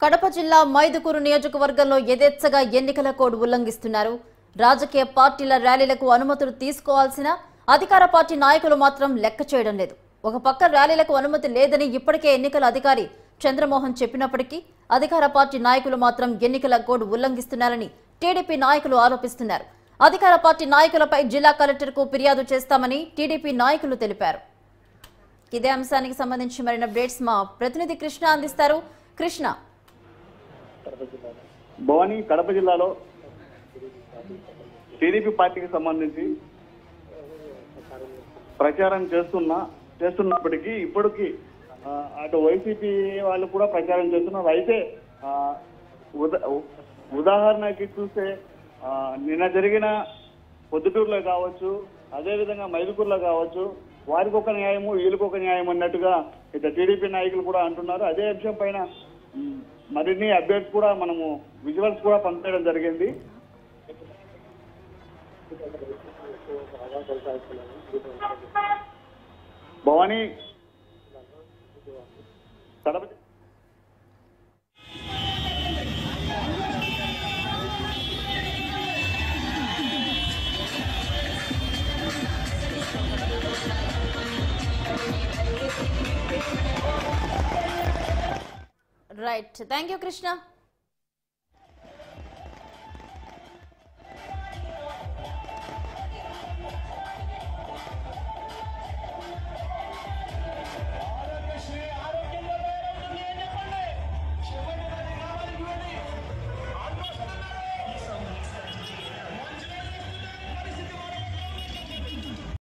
కడప జిల్లా మైదుకూరు నియోజకవర్గంలో యథేచ్ఛగా ఎన్నికల కోడ్ ఉల్లంఘిస్తున్నారు. రాజకీయ పార్టీల ర్యాలీలకు అనుమతులు తీసుకోవాల్సిన అధికార పార్టీ నాయకులు మాత్రం లెక్క చేయడం లేదు. ఒక పక్క ర్యాలీలకు అనుమతి లేదని ఇప్పటికే ఎన్నికల అధికారి చంద్రమోహన్ చెప్పినప్పటికీ అధికార పార్టీ నాయకులు మాత్రం ఎన్నికల కోడ్ ఉల్లంఘిస్తున్నారని టీడీపీ నాయకులు ఆరోపిస్తున్నారు. అధికార పార్టీ నాయకులపై జిల్లా కలెక్టర్కు ఫిర్యాదు చేస్తామని టీడీపీ నాయకులు తెలిపారు. ఇదే అంశానికి సంబంధించి మరిన్ని అప్డేట్స్ మా ప్రతినిధి కృష్ణ అందిస్తారు. కృష్ణ, భవానీ కడప జిల్లాలో టీడీపీ పార్టీకి సంబంధించి ప్రచారం చేస్తున్నప్పటికీ ఇప్పటికీ అటు వైసీపీ వాళ్ళు కూడా ప్రచారం చేస్తున్నారు. అయితే ఉదాహరణకి చూస్తే నిన్న జరిగిన పొద్దుటూరులో కావచ్చు, అదేవిధంగా మైదుకూరులో కావచ్చు, వారికి ఒక న్యాయము వీళ్ళకి ఒక న్యాయం అన్నట్టుగా ఇక టీడీపీ నాయకులు కూడా అంటున్నారు. అదే అంశం పైన మరిన్ని అప్డేట్స్ కూడా మనము విజువల్స్ కూడా పంపించడం జరిగింది. Bhavani Kadapa right, thank you Krishna.